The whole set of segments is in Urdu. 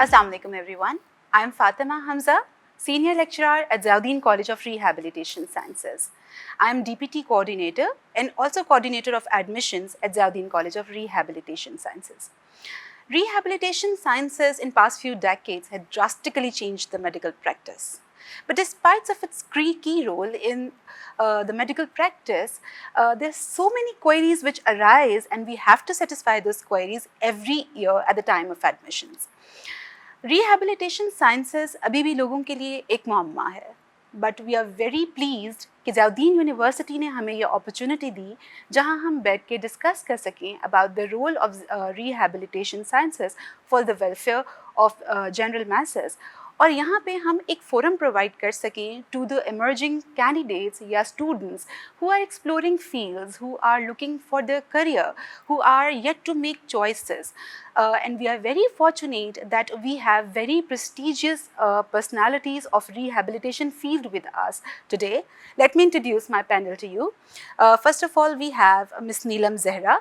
Assalamu alaikum everyone. I am Fatima Hamza, Senior Lecturer at Ziauddin College of Rehabilitation Sciences. I am DPT Coordinator and also Coordinator of Admissions at Ziauddin College of Rehabilitation Sciences. Rehabilitation sciences in past few decades had drastically changed the medical practice. But despite of its key role in the medical practice, there's so many queries which arise and we have to satisfy those queries every year at the time of admissions. Rehabilitation sciences ابھی بھی لوگوں کے لیے ایک معمہ ہے but we are very pleased کہ زیاؤدین یونیورسٹی نے ہمیں یہ اپرچونٹی دی جہاں ہم بیٹھ کے ڈسکس کر سکیں about the role of rehabilitation sciences for the welfare of general masses اور یہاں پہ ہم ایک فورم پرووائڈ کر سکیں ٹو دا ایمرجنگ کینڈیڈیٹس یا students who are exploring fields who are looking for the career who are yet to make choices and we are very fortunate that we have very prestigious personalities of rehabilitation field with us today. Let me introduce my panel to you. First of all, we have Ms. Neelam Zehra.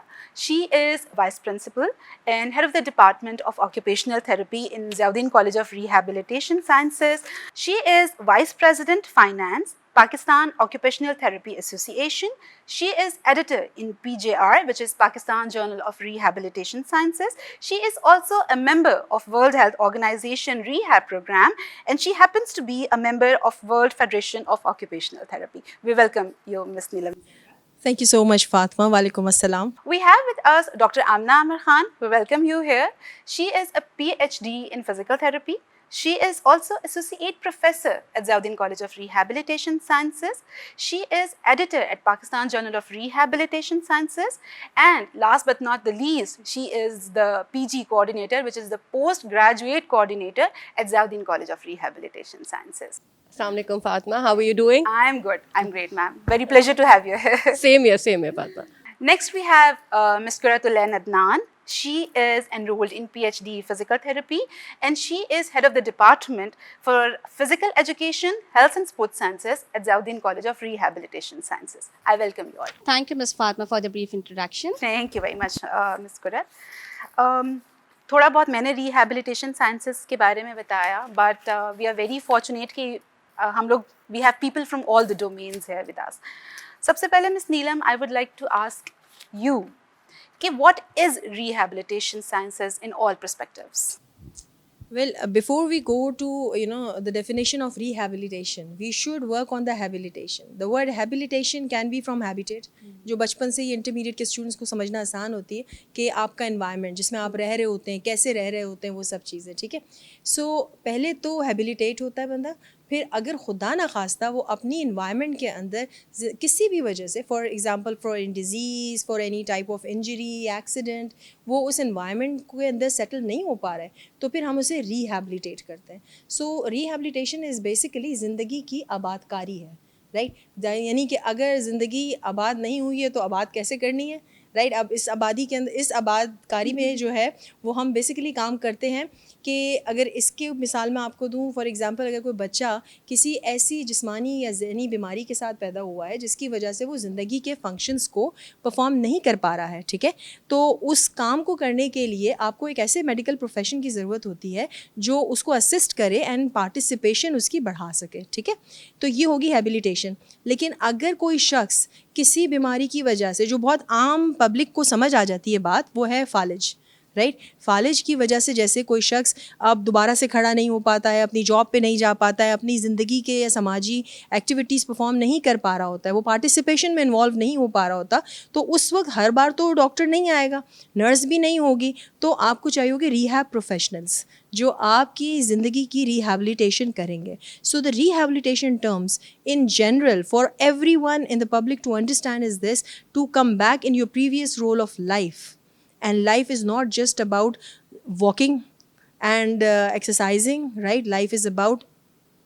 She is Vice Principal and Head of the Department of Occupational Therapy in Ziauddin College of Rehabilitation Sciences. She is Vice President Finance, Pakistan Occupational Therapy Association. She is editor in PJR, which is Pakistan Journal of Rehabilitation Sciences. She is also a member of World Health Organization Rehab Program, and she happens to be a member of World Federation of Occupational Therapy. We welcome you, Ms. Neelam. Thank you so much, Fatima. Walaikum assalam. We have with us Dr. Amna Amir Khan. We welcome you here. She is a PhD in physical therapy. She is also Associate Professor at Ziauddin College of Rehabilitation Sciences. She is editor at Pakistan Journal of Rehabilitation Sciences. And last but not the least, she is the PG coordinator, which is the postgraduate coordinator at Ziauddin College of Rehabilitation Sciences. Assalamu alaikum, Fatma. How are you doing? I'm good. I'm great, ma'am. Very pleasure to have you here. Same here, Fatma. Next, we have Ms. Quratulain Adnan. She is enrolled in PhD Physical Therapy and she is head of the Department for Physical Education, Health and Sports Sciences at Ziauddin College of Rehabilitation Sciences. I welcome you all. Thank you, Ms. Fatma, for the brief introduction. Thank you very much, Ms. Qurat. تھوڑا بہت میں نے ریہیبلیٹیشن سائنسز کے بارے میں بتایا but we are very fortunate کہ ہم لوگ we have people from all the domains here with us. سب سے پہلے miss Neelam I would like to ask you کہ what is rehabilitation sciences in all perspectives. Well, before we go to, the definition of rehabilitation, we should work on the habilitation. The word habilitation can be from habitat, جو بچپن سے ہی انٹرمیڈیٹ کے اسٹوڈنٹس کو سمجھنا آسان ہوتی ہے کہ آپ کا انوائرمنٹ جس میں آپ رہ رہے ہوتے ہیں کیسے رہ رہے ہوتے ہیں وہ سب چیزیں ٹھیک ہے. سو پہلے تو ہیبلیٹیٹ ہوتا ہے بندہ, پھر اگر خدا نخواستہ وہ اپنی انوائرمنٹ کے اندر کسی بھی وجہ سے for example for an disease for any type of injury accident وہ اس انوائرمنٹ کے اندر سیٹل نہیں ہو پا رہا ہے تو پھر ہم اسے ریہیبلیٹیٹ کرتے ہیں. سو ریہیبلیٹیشن از بیسیکلی زندگی کی آباد کاری ہے رائٹ. یعنی کہ اگر زندگی آباد نہیں ہوئی ہے تو آباد کیسے کرنی ہے رائٹ. اب اس آبادی کے اندر اس آباد کاری میں جو ہے وہ ہم بیسیکلی کام کرتے ہیں کہ اگر اس کے مثال میں آپ کو دوں فار ایگزامپل اگر کوئی بچہ کسی ایسی جسمانی یا ذہنی بیماری کے ساتھ پیدا ہوا ہے جس کی وجہ سے وہ زندگی کے فنکشنز کو پرفارم نہیں کر پا رہا ہے ٹھیک ہے, تو اس کام کو کرنے کے لیے آپ کو ایک ایسے میڈیکل پروفیشن کی ضرورت ہوتی ہے جو اس کو اسسٹ کرے اینڈ پارٹیسپیشن اس کی بڑھا سکے ٹھیک ہے. تو یہ ہوگی ہیبلیٹیشن. لیکن اگر کوئی شخص کسی بیماری کی وجہ سے جو بہت عام پبلک کو سمجھ آ جاتی ہے بات وہ ہے فالج رائٹ. فالج کی وجہ سے جیسے کوئی شخص اب دوبارہ سے کھڑا نہیں ہو پاتا ہے, اپنی جاب پہ نہیں جا پاتا ہے, اپنی زندگی کے یا سماجی ایکٹیویٹیز پرفارم نہیں کر پا رہا ہوتا ہے, وہ پارٹیسپیشن میں انوالو نہیں ہو پا رہا ہوتا, تو اس وقت ہر بار تو ڈاکٹر نہیں آئے گا, نرس بھی نہیں ہوگی, تو آپ کو چاہیے ہوگی ریہیب پروفیشنلز جو آپ کی زندگی کی ریہیبلیٹیشن کریں گے. So the rehabilitation terms in general for everyone in the public to understand is this to come back in your previous role of life. And life is not just about walking and exercising, right? Life is about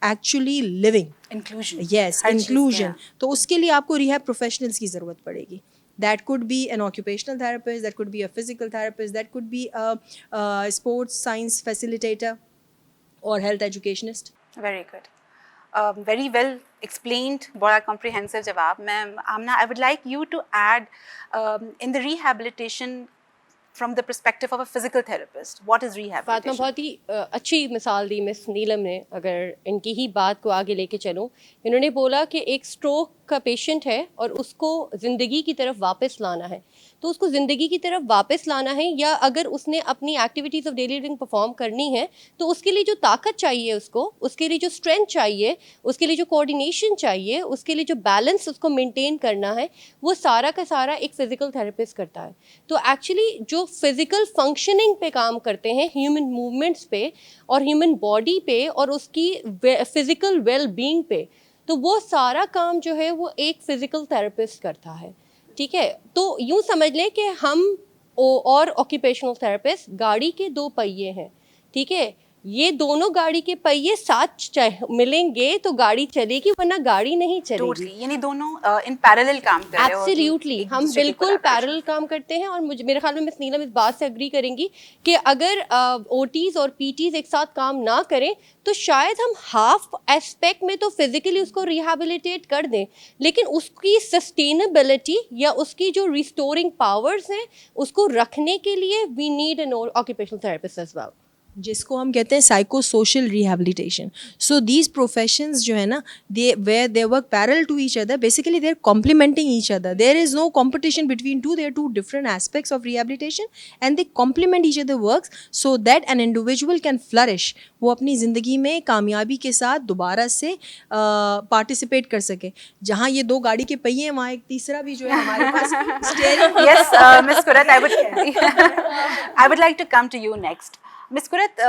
actually living. Inclusion. Yes, inclusion. تو اس کے لیے آپ کو ریہیب پروفیشنلز کی ضرورت پڑے گی. That could be an occupational therapist, that could be a physical therapist, that could be a sports science facilitator or health educationist. Very good. Very well explained, بڑا comprehensive جواب. Ma'am Amna, I would like you to add in the rehabilitation from the perspective of a physical therapist, what is Fatima rehabilitation? بہت ہی اچھی مثال دی مس نیلم نے. اگر ان کی ہی بات کو آگے لے کے چلوں, انہوں نے بولا کہ ایک اسٹروک کا پیشنٹ ہے اور اس کو زندگی کی طرف واپس لانا ہے, تو اس کو زندگی کی طرف واپس لانا ہے, یا اگر اس نے اپنی activities of daily living perform کرنی ہے تو اس کے لیے جو طاقت چاہیے, اس کے لیے جو اسٹرینتھ چاہیے, اس کے لیے جو کوآرڈینیشن چاہیے, اس کے لیے جو بیلنس اس کو مینٹین کرنا ہے, وہ سارا کا سارا ایک فزیکل تھراپسٹ کرتا ہے. تو ایکچولی جو فزیکل فنکشننگ پہ کام کرتے ہیں, ہیومن موومنٹس پہ اور ہیومن باڈی پہ اور اس کی فزیکل ویل بینگ پہ, تو وہ سارا کام جو ہے وہ ایک فزیکل تھراپسٹ کرتا ہے. ٹھیک ہے, تو یوں سمجھ لیں کہ ہم اور آکیوپیشنل تھراپسٹ گاڑی کے 2 پہیے ہیں. ٹھیک ہے, یہ دونوں گاڑی کے پہیے ساتھ ملیں گے تو گاڑی چلے گی, ورنہ گاڑی نہیں چلے گی. Totally. یعنی دونوں in parallel کام کر رہے ہیں. ایبسلیوٹلی, ہم بالکل پیرل کام کرتے ہیں. اور میرے خیال میں مس نیلم اس بات سے اگری کریں گی کہ اگر اوٹیز اور پی ٹیز ایک ساتھ کام نہ کریں تو شاید ہم ہاف اسپیکٹ میں تو فزیکلی اس کو ریہیبلیٹیٹ کر دیں, لیکن اس کی سسٹینیبلٹی یا اس کی جو ریسٹورنگ پاورز ہیں اس کو رکھنے کے لیے we need an occupational therapist as well, جس کو ہم کہتے ہیں psychosocial rehabilitation. So these professions جو ہے نا, they work parallel to each other. Basically they are complementing each other. There is no competition between two. They are two different aspects of rehabilitation and they complement each other works so that an individual can flourish. وہ اپنی زندگی میں کامیابی کے ساتھ دوبارہ سے پارٹیسپیٹ کر سکے. جہاں یہ 2 گاڑی کے پہیے ہیں, وہاں ایک تیسرا بھی جو ہے ہمارے پاس steering. Yes, Ms. Kurat, I would like to come to you next. Ms. Kurat,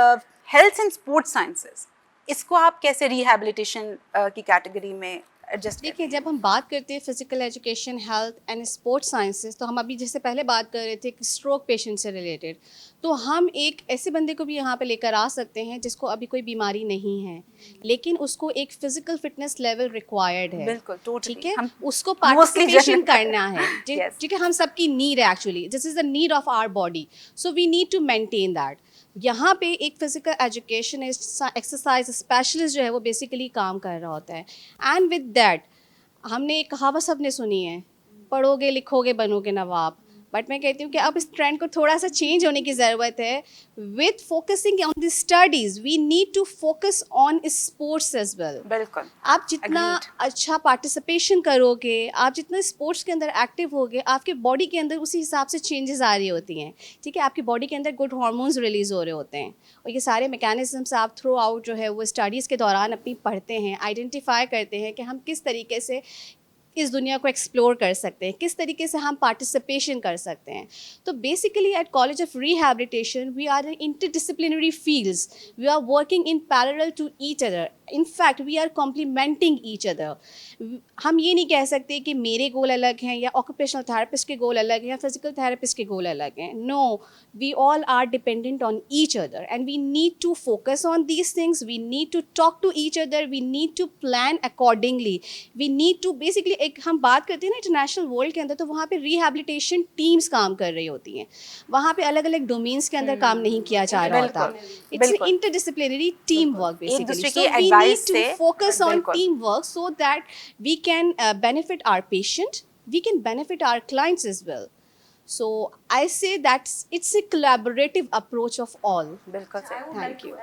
health and sports sciences, اس کو آپ کیسے ریہیبلیٹیشن کی کیٹیگری میں ایڈجسٹ؟ دیکھیے, جب ہم بات کرتے ہیں physical education, health and sports sciences, تو ہم ابھی جیسے پہلے بات کر رہے تھے کہ اسٹروک پیشنٹ سے ریلیٹڈ, تو ہم ایک ایسے بندے کو بھی یہاں پہ لے کر آ سکتے ہیں جس کو ابھی کوئی بیماری نہیں ہے, لیکن اس کو ایک فزیکل فٹنس لیول ریکوائرڈ ہے. بالکل, ٹھیک ہے, اس کو پارٹیسپیشن کرنا ہے. ٹھیک ہے, ہم سب کی نیڈ ہے actually, this is the need of our body, so we need to maintain that. یہاں پہ ایک فزیکل ایجوکیشن ایکسرسائز اسپیشلسٹ جو ہے وہ بیسیکلی کام کر رہا ہوتا ہے. اینڈ ود دیٹ ہم نے ایک کہاوت سب نے سنی ہے, پڑھو گے لکھو گے بنو گے نواب. بٹ میں کہتی ہوں کہ اب اس ٹرینڈ کو تھوڑا سا چینج ہونے کی ضرورت ہے. With focusing on the studies we need to focus on sports as well. بالکل, آپ جتنا اچھا پارٹیسپیشن کرو گے, آپ جتنا اسپورٹس کے اندر ایکٹیو ہوگے, آپ کے باڈی کے اندر اسی حساب سے چینجز آ رہی ہوتی ہیں. ٹھیک ہے, آپ کی باڈی کے اندر گڈ ہارمونز ریلیز ہو رہے ہوتے ہیں, اور یہ سارے میکینزمس آپ تھرو آؤٹ جو ہے وہ اسٹڈیز کے دوران اپنی پڑھتے ہیں, آئیڈینٹیفائی کرتے ہیں کہ ہم کس طریقے سے اس دنیا کو ایکسپلور کر سکتے ہیں, کس طریقے سے ہم پارٹیسپیشن کر سکتے ہیں. تو basically at college of rehabilitation we are in interdisciplinary fields, we are working in parallel to each other. In fact we are complementing each other. ہم یہ نہیں کہہ سکتے کہ میرے گول الگ ہیں یا آکوپیشنل تھراپسٹ کے گول الگ ہیں یا فزیکل تھراپسٹ کے گول الگ ہیں. No, we all are dependent on each other and we need to focus on these things. We need to talk to each other, we need to plan accordingly, we need to basically ایک ہم بات کرتے ہیں نا انٹرنیشنل ورلڈ کے اندر, تو وہاں پہ ریہیبلیٹیشن ٹیمس کام کر رہی ہوتی ہیں. وہاں پہ الگ الگ ڈومینس کے اندر کام نہیں کیا جا رہا ہوتا. It's interdisciplinary team work basically. So we need to focus on team work so that we can benefit our patient, we can benefit our clients as well. So I say that it's a collaborative approach of all. بالکل صحیح. Thank you.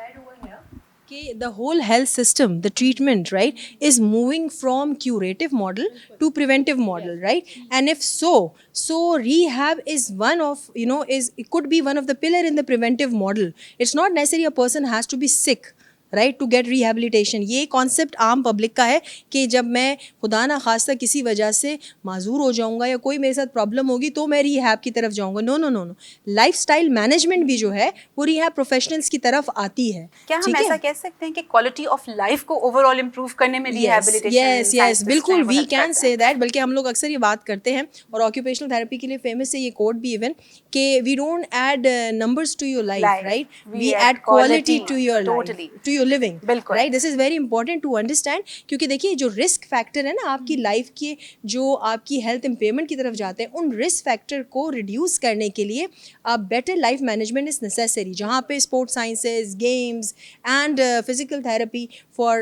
کہ the whole health system, the treatment, right, is moving from curative model to preventive model, right? And if so rehab is one of, it could be one of the pillar in the preventive model. It's not necessary a person has to be sick, right to get rehabilitation. یہ کانسیپٹ عام پبلک کا ہے کہ جب میں خدا نہ خواستہ کسی وجہ سے معذور ہو جاؤں گا یا کوئی میرے ساتھ پرابلم ہوگی تو میں ریہیب کی طرف جاؤں گا. نو نو نو نو, لائف اسٹائل مینجمنٹ بھی جو ہے وہ ریہیب پروفیشنلس کی طرف آتی ہے. کیا ہم ایسا کہہ سکتے ہیں کہ کوالٹی آف لائف کو اوور آل امپروو کرنے میں ریہیبلیٹیشن؟ یس بالکل, وی کین سے دیٹ. بلکہ ہم لوگ اکثر یہ بات کرتے ہیں, اور آکیوپیشنل تھراپی کے لیے فیمس ہے یہ کوٹ بھی ایون, کہ we don't add numbers to your life, right, we add quality to your life, to you're living. بالکل. Right? This is very important to understand, کیونکہ دیکھیے جو رسک فیکٹر ہے نا آپ کی لائف کے جو آپ کی ہیلتھ امپیئرمنٹ کی طرف جاتے ہیں, ان رسک فیکٹر کو ریڈیوس کرنے کے لیے better life management is necessary, جہاں پہ sport sciences, games and physical therapy for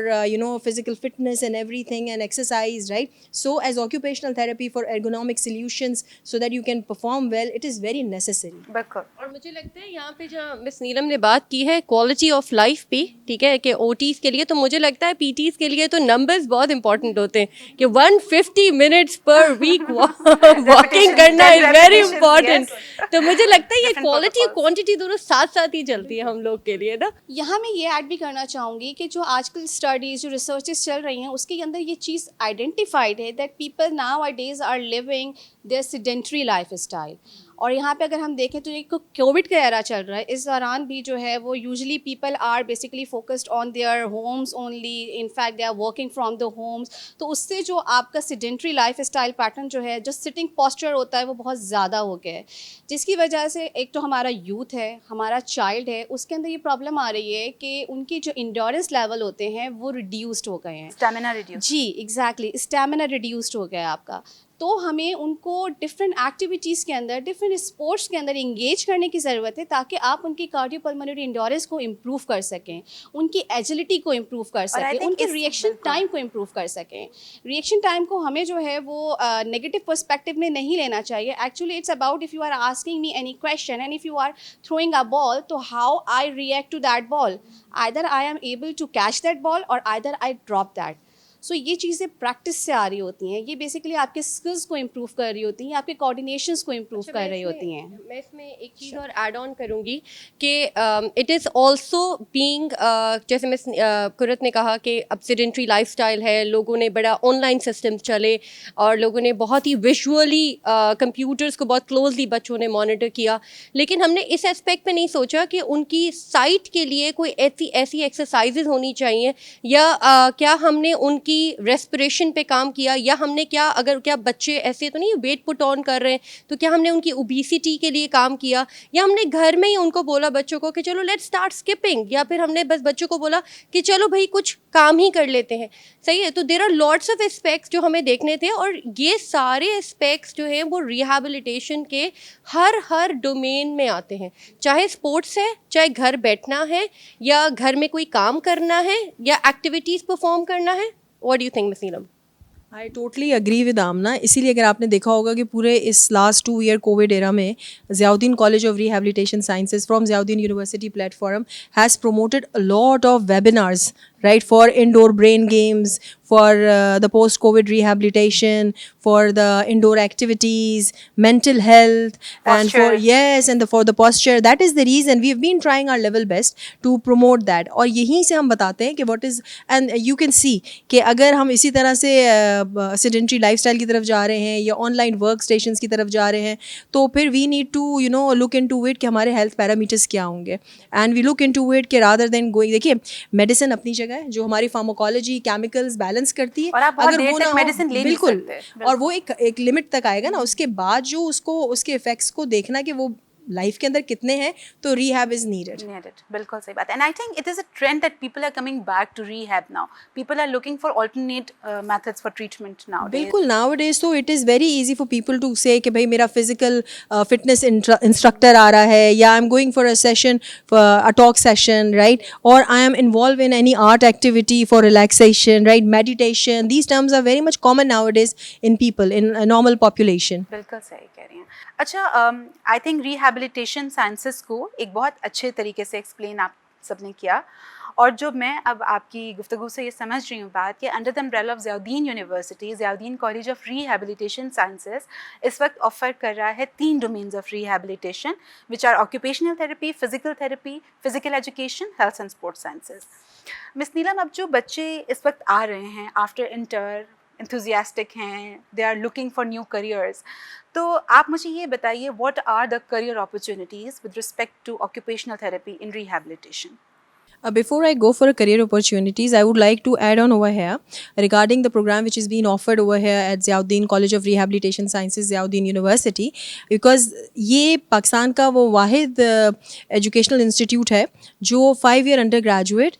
physical fitness and everything and exercise, right? So as occupational therapy for ergonomic solutions so that you can perform well, it is very necessary. بالکل. اور مجھے لگتا ہے یہاں پہ جہاں مس نیلم نے بات کی ہے کوالٹی آف لائف پہ, ٹھیک ہے, کہ او ٹیز کے لیے, تو مجھے لگتا ہے پی ٹیز کے لیے تو نمبرز بہت امپورٹنٹ ہوتے ہیں کہ 150 منٹس پر ویک واکنگ کرنا از ویری امپورٹنٹ. تو مجھے لگتا ہے یہ کوالٹی اور کوانٹٹی دونوں ساتھ ساتھ ہی چلتی ہے ہم لوگ کے لیے نا. یہاں میں یہ ایڈ بھی کرنا چاہوں گی کہ جو آج کل اسٹڈیز جو ریسرچز چل رہی ہیں اس کے اندر یہ چیز آئیڈینٹیفائڈ ہے that people nowadays are living their sedentary life style. اور یہاں پہ اگر ہم دیکھیں تو ایک کووڈ کا ایرا چل رہا ہے, اس دوران بھی جو ہے وہ usually people are basically focused on their homes only, in fact they are working from the homes. تو اس سے جو آپ کا سیڈنٹری لائف اسٹائل پیٹرن جو ہے, جو سٹنگ پوسچر ہوتا ہے وہ بہت زیادہ ہو گیا ہے, جس کی وجہ سے ایک تو ہمارا یوتھ ہے, ہمارا چائلڈ ہے, اس کے اندر یہ پرابلم آ رہی ہے کہ ان کی جو انڈورنس لیول ہوتے ہیں وہ ریڈیوسڈ ہو گئے ہیں. Stamina reduce. جی ایگزیکٹلی, اسٹیمنا ریڈیوسڈ ہو گیا ہے آپ کا. تو ہمیں ان کو ڈفرینٹ ایکٹیویٹیز کے اندر, ڈفرینٹ اسپورٹس کے اندر انگیج کرنے کی ضرورت ہے تاکہ آپ ان کی کارڈیو پلمونری انڈورنس کو امپروو کر سکیں, ان کی ایجلٹی کو امپروو کر سکیں, ان کے ریئیکشن ٹائم کو امپروو کر سکیں. ریئیکشن ٹائم کو ہمیں جو ہے وہ نیگیٹو پرسپیکٹیو میں نہیں لینا چاہیے. Actually it's about if you are asking me any question and if you are throwing a ball, تو how I react to that ball, either I am able to catch that ball اور either I drop that. So یہ چیزیں پریکٹس سے آ رہی ہوتی ہیں, یہ بیسیکلی آپ کے اسکلس کو امپروو کر رہی ہوتی ہیں, آپ کے کوآرڈینیشنس کو امپروو کر رہی ہوتی ہیں. میں اس میں ایک چیز اور ایڈ آن کروں گی کہ اٹ از آلسو بینگ, جیسے مس قرت نے کہا کہ اب سیڈنٹری لائف اسٹائل ہے, لوگوں نے بڑا آن لائن سسٹم چلے اور لوگوں نے بہت ہی ویژولی کمپیوٹرس کو بہت کلوزلی بچوں نے مانیٹر کیا, لیکن ہم نے اس اسپیکٹ پہ نہیں سوچا کہ ان کی سائٹ کے لیے کوئی ایسی ایکسرسائزز ہونی چاہیے, یا کیا ہم نے ان کی ریسپریشن پہ کام کیا, یا ہم نے کیا بچے ایسے تو نہیں ویٹ پٹ آن کر رہے ہیں, تو کیا ہم نے ان کی اوبیسٹی کے لیے کام کیا, یا ہم نے گھر میں ہی ان کو بولا بچوں کو کہ چلو لیٹ اسٹارٹ اسکپنگ, یا پھر ہم نے بس بچوں کو بولا کہ چلو بھائی کچھ کام ہی کر لیتے ہیں. صحیح ہے. تو there are lots of aspects جو ہمیں دیکھنے تھے, اور یہ سارے اسپیکٹس جو ہیں وہ ریہیبلیٹیشن کے ہر ڈومین میں آتے ہیں, چاہے اسپورٹس ہے, چاہے گھر بیٹھنا ہے, یا گھر میں کوئی کام کرنا ہے, یا ایکٹیویٹیز پرفارم کرنا ہے. What do you think, Ms. Neelam? I totally agree with Amna. اسی لیے اگر آپ نے دیکھا ہوگا کہ پورے اس لاسٹ 2 year کووڈ ایرا میں Ziauddin college of rehabilitation sciences from Ziauddin university platform has promoted a lot of webinars, right, for indoor brain games, for the post-COVID rehabilitation, for the indoor activities, mental health, and for the posture. That is the reason we have been trying our level best to promote that. اور یہیں سے ہم بتاتے ہیں کہ what is, and you can see کہ اگر ہم اسی طرح سے سیڈنٹری لائف اسٹائل کی طرف جا رہے ہیں یا آن لائن ورک اسٹیشنس کی طرف جا رہے ہیں, تو پھر we need to look into it کہ ہمارے ہیلتھ پیرامیٹرس کیا ہوں گے, and we look into it کہ رادر دین گوئنگ, دیکھیے میڈیسن اپنی جگہ ہے, جو ہماری فارماکالوجی کیمیکلز بیلنس کرتی ہے, اگر وہ نہ ہو بالکل, اور وہ ایک لمٹ تک آئے گا نا, اس کے بعد جو اس کے افیکٹس کو دیکھنا کہ وہ لائف کے اندر کتنے ہیں, تو ریہیب از نیڈیڈ. بالکل صحیح بات. And I think it is a trend that people are coming back to rehab now. People are looking for alternate methods for treatment now. بالکل, ناؤ ڈیز تو it is very easy for people to say کہ بھائی میرا فزیکل فٹنس انسٹرکٹر آ رہا ہے, یا I am going for a session, a talk session, right, اور I am involve in any art activity for relaxation, right, meditation. These terms are very much common nowadays in people, in normal population. بالکل صحیح کہہ رہی ہیں. اچھا, آئی تھنک ریہیبلیٹیشن سائنسز کو ایک بہت اچھے طریقے سے ایکسپلین آپ سب نے کیا, اور جو میں اب آپ کی گفتگو سے یہ سمجھ رہی ہوں بات کہ under the umbrella of Ziauddin university, Ziauddin college of rehabilitation sciences اس وقت آفر کر رہا ہے 3 domains of rehabilitation which are occupational therapy, physical therapy, physical education, health and sports sciences. Miss Neelam, اب جو بچے اس وقت آ رہے ہیں آفٹر انٹر, enthusiastic ہیں, they are looking for new careers, تو آپ مجھے یہ بتائیے what are the career opportunities with respect to occupational therapy in rehabilitation? Before I go for career opportunities, I would like to add on over here regarding the program which is being offered over here at Zia Uddin College of Rehabilitation Sciences, Zia Uddin University, because یہ پاکستان کا وہ واحد ایجوکیشنل انسٹیٹیوٹ ہے جو 5 year undergraduate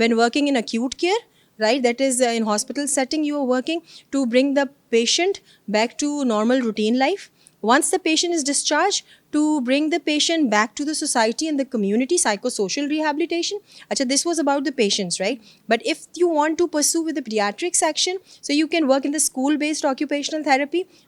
when working in acute care, right, that is in hospital setting you are working to bring the patient back to normal routine life. Once the patient is discharged, to bring the patient back to the society and the community, psychosocial rehabilitation. Acha, this was about the patients, right? But if you want to pursue with the pediatric section, so you can work in the school based occupational therapy,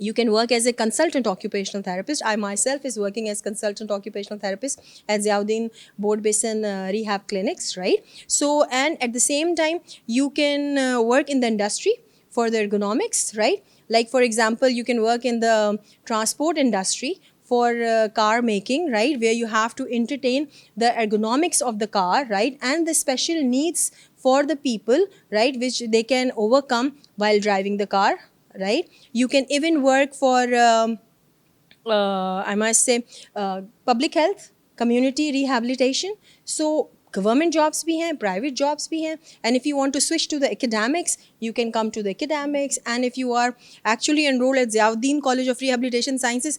You can work as a consultant occupational therapist. I myself is working as consultant occupational therapist at Ziauddin Board Basin Rehab Clinics, right? So, and at the same time, you can work in the industry for the ergonomics, right? Like for example, you can work in the transport industry for car making, right? Where you have to entertain the ergonomics of the car, right? And the special needs for the people, right? Which they can overcome while driving the car, right? You can even work for I must say public health, community rehabilitation. So government jobs bhi hain, private jobs bhi hain. And if you want to switch to the academics, you can come to the academics. And if you are actually enrolled at Ziauddin College of Rehabilitation Sciences,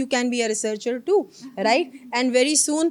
You can be a researcher too, right? And very soon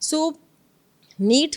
So need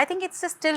I think it's a still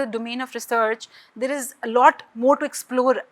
the domain of research there is a lot more to explore.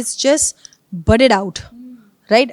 It's just budded out, right?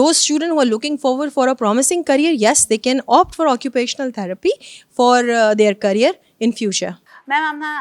those students who are looking forward for a promising career, yes, they can opt for occupational therapy for their career in future. Ma'am Amna,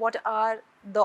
what are the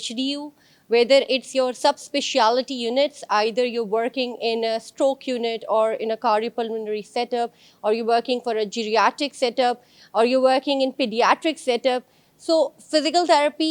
HDU, whether it's your subspecialty units, either you're working in a stroke unit or in a cardiopulmonary setup, or you're working for a geriatric setup, or you're working in pediatric setup. So physical therapy